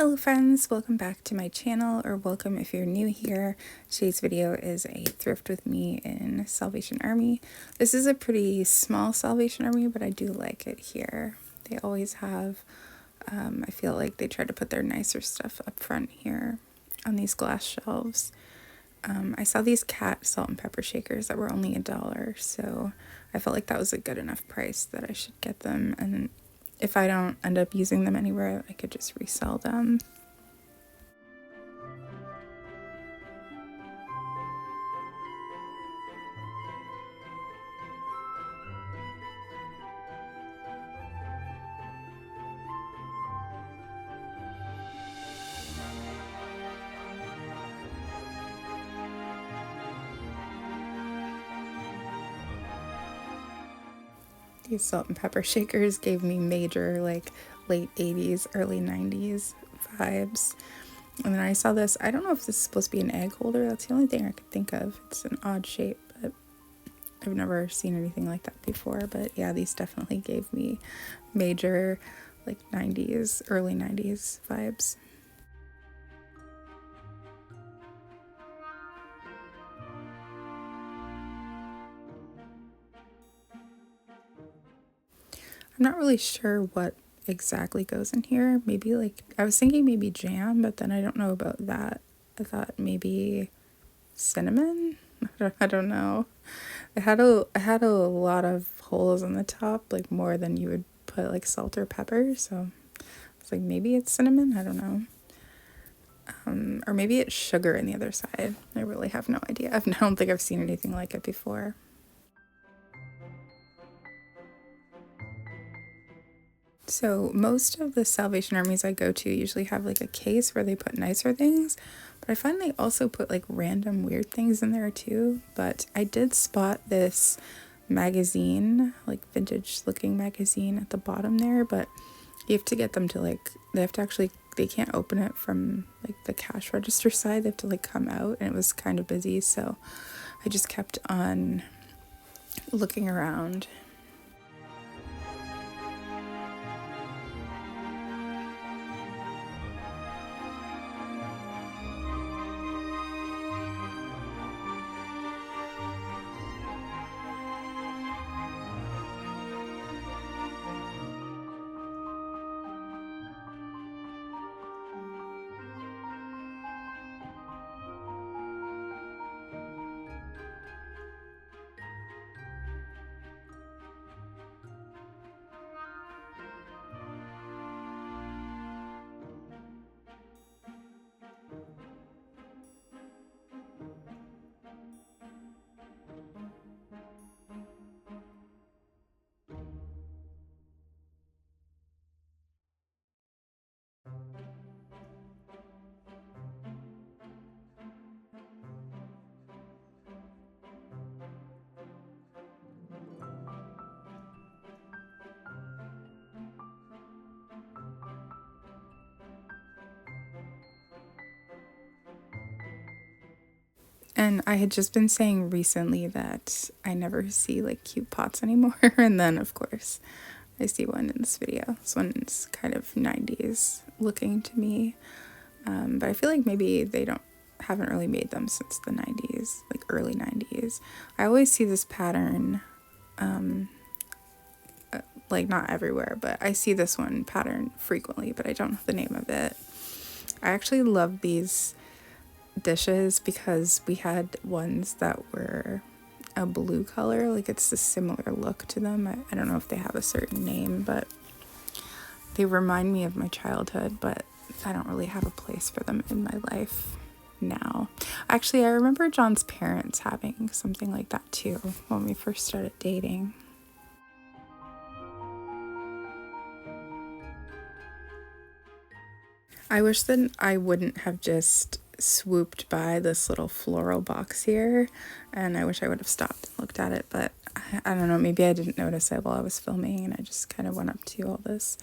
Hello friends, welcome back to my channel, or welcome if you're new here. Today's video is a thrift with me in Salvation Army. This is a pretty small Salvation Army, but I do like it here. They always have, I feel like they try to put their nicer stuff up front here on these glass shelves. I saw these cat salt and pepper shakers that were only $1, so I felt like that was a good enough price that I should get them, and if I don't end up using them anywhere, I could just resell them. These salt and pepper shakers gave me major like late 80s, early 90s vibes. And then I saw this, I don't know if this is supposed to be an egg holder, that's the only thing I could think of. It's an odd shape, but I've never seen anything like that before. But yeah, these definitely gave me major like 90s, early 90s vibes. I'm not really sure what exactly goes in here. Maybe like, I was thinking maybe jam, but then I don't know about that. I thought maybe cinnamon? I don't know. It had a lot of holes on the top, like more than you would put like salt or pepper. So it's like maybe it's cinnamon. I don't know. Or maybe it's sugar in the other side. I really have no idea. I don't think I've seen anything like it before. So most of the Salvation Armies I go to usually have like a case where they put nicer things, but I find they also put like random weird things in there too. But I did spot this magazine, like vintage looking magazine at the bottom there, but you have to get them to like, they can't open it from like the cash register side. They have to like come out, and it was kind of busy, so I just kept on looking around. And I had just been saying recently that I never see like cute pots anymore. And then of course I see one in this video. This one's kind of 90s looking to me. But I feel like maybe they haven't really made them since the 90s, like early 90s. I always see this pattern, like not everywhere, but I see this one pattern frequently, but I don't know the name of it. I actually love these dishes because we had ones that were a blue color, like it's a similar look to them. I don't know if they have a certain name, but they remind me of my childhood, but I don't really have a place for them in my life now. Actually, I remember John's parents having something like that too when we first started dating. I wish that I wouldn't have just swooped by this little floral box here, and I wish I would have stopped and looked at it, but I don't know, maybe I didn't notice it while I was filming, and I just kind of went up to all this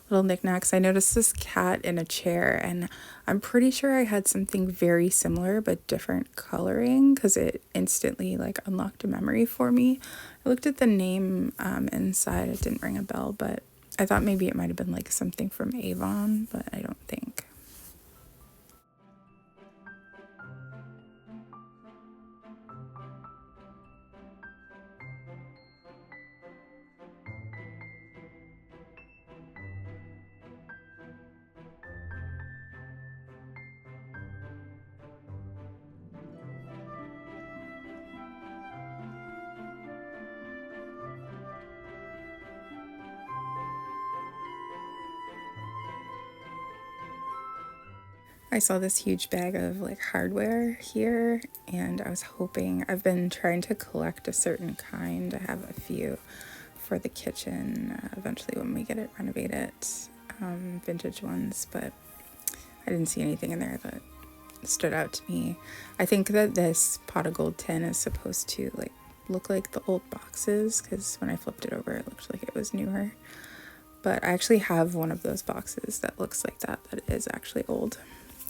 little knickknacks. I noticed this cat in a chair, and I'm pretty sure I had something very similar but different coloring because it instantly like unlocked a memory for me. I looked at the name inside, it didn't ring a bell, but I thought maybe it might have been like something from Avon, but I don't think. I saw this huge bag of like hardware here, and I was hoping, I've been trying to collect a certain kind. I have a few for the kitchen eventually when we get it renovated, vintage ones, but I didn't see anything in there that stood out to me. I think that this pot of gold tin is supposed to like look like the old boxes, because when I flipped it over it looked like it was newer. But I actually have one of those boxes that looks like that is actually old.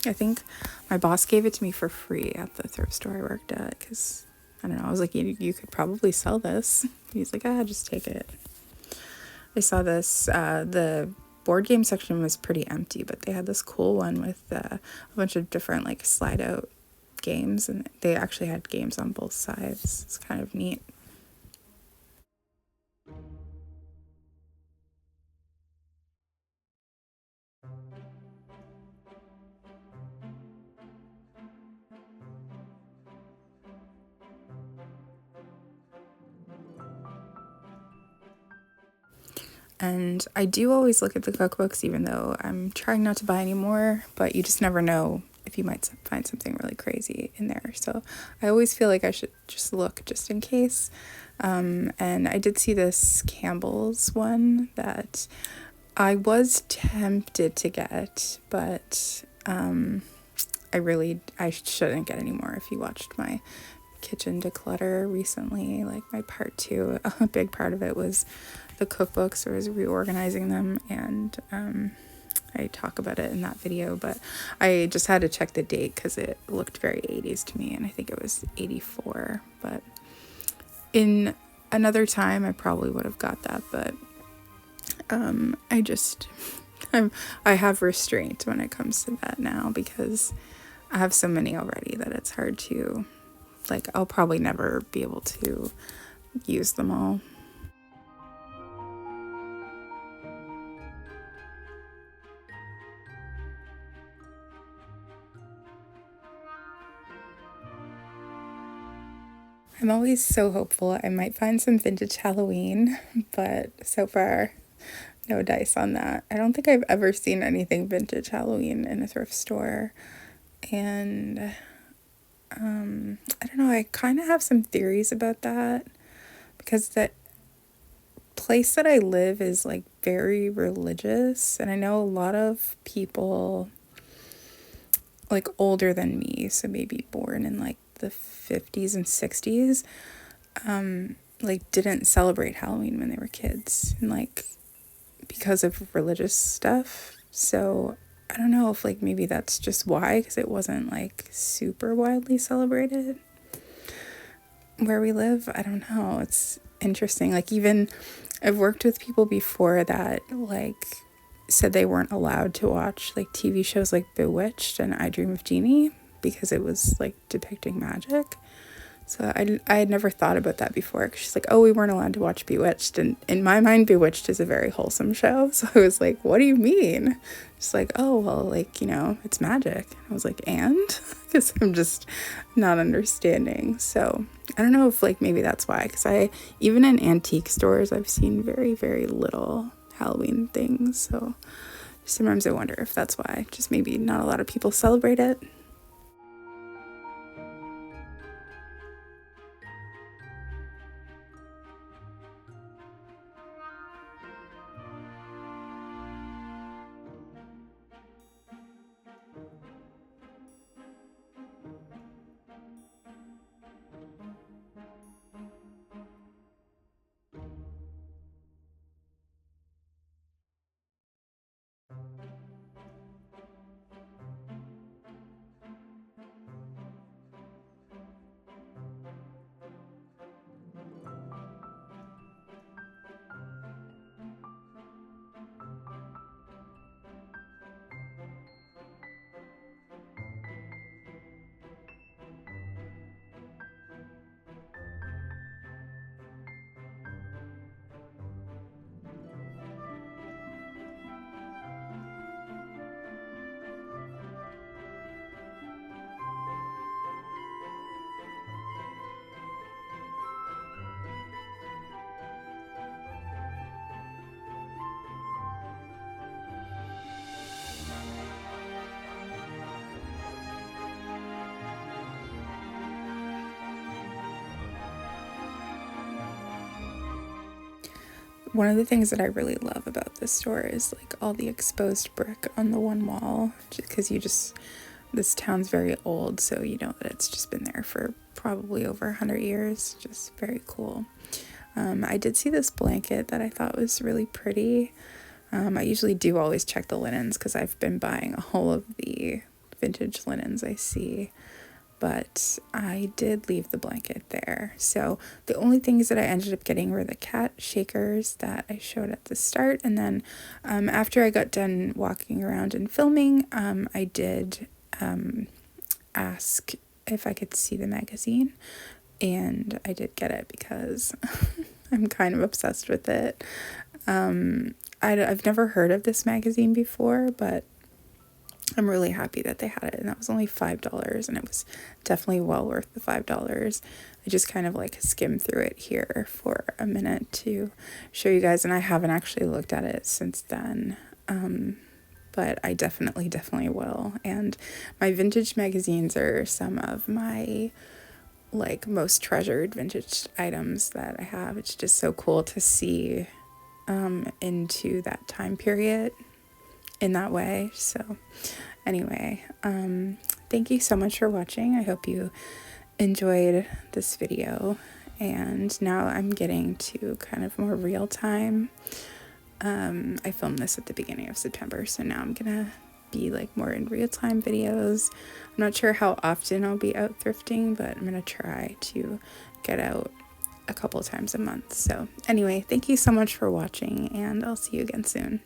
I think my boss gave it to me for free at the thrift store I worked at, because I don't know, I was like, you could probably sell this. He's like, just take it. I saw this, the board game section was pretty empty, but they had this cool one with a bunch of different like slide out games, and they actually had games on both sides. It's kind of neat. And I do always look at the cookbooks, even though I'm trying not to buy any more, but you just never know if you might find something really crazy in there. So I always feel like I should just look just in case. And I did see this Campbell's one that I was tempted to get, but I shouldn't get any more. If you watched my kitchen declutter recently, like my part 2, a big part of it was the cookbooks, or was reorganizing them, and I talk about it in that video, but I just had to check the date because it looked very 80s to me, and I think it was 84. But in another time I probably would have got that, but I just I have restraint when it comes to that now, because I have so many already that it's hard to, like, I'll probably never be able to use them all. I'm always so hopeful I might find some vintage Halloween, but so far, no dice on that. I don't think I've ever seen anything vintage Halloween in a thrift store. And I don't know, I kind of have some theories about that, because the place that I live is like very religious, and I know a lot of people like older than me, so maybe born in like the 50s and 60s, like didn't celebrate Halloween when they were kids, and like because of religious stuff. So I don't know if like maybe that's just why, because it wasn't like super widely celebrated where we live. I don't know. It's interesting. Like, even I've worked with people before that like said they weren't allowed to watch like TV shows like Bewitched and I Dream of Jeannie because it was like depicting magic. So I had never thought about that before, because she's like, oh, we weren't allowed to watch Bewitched. And in my mind, Bewitched is a very wholesome show. So I was like, what do you mean? She's like, oh, well, like, it's magic. I was like, and? Because I'm just not understanding. So I don't know if like maybe that's why. Because even in antique stores, I've seen very, very little Halloween things. So sometimes I wonder if that's why. Just maybe not a lot of people celebrate it. one of the things that I really love about this store is like all the exposed brick on the one wall, because this town's very old, so you know that it's just been there for probably over 100 years. Just very cool. I did see this blanket that I thought was really pretty. I usually do always check the linens because I've been buying all of the vintage linens I see, but I did leave the blanket there. So the only things that I ended up getting were the cat shakers that I showed at the start, and then after I got done walking around and filming, I did ask if I could see the magazine, and I did get it because I'm kind of obsessed with it. I've never heard of this magazine before, but I'm really happy that they had it, and that was only $5, and it was definitely well worth the $5. I just kind of like skimmed through it here for a minute to show you guys, and I haven't actually looked at it since then, but I definitely will. And my vintage magazines are some of my like most treasured vintage items that I have. It's just so cool to see into that time period in that way. So anyway, thank you so much for watching. I hope you enjoyed this video, and now I'm getting to kind of more real time. I filmed this at the beginning of September, so now I'm gonna be like more in real time videos. I'm not sure how often I'll be out thrifting, but I'm gonna try to get out a couple times a month. So anyway, thank you so much for watching, and I'll see you again soon.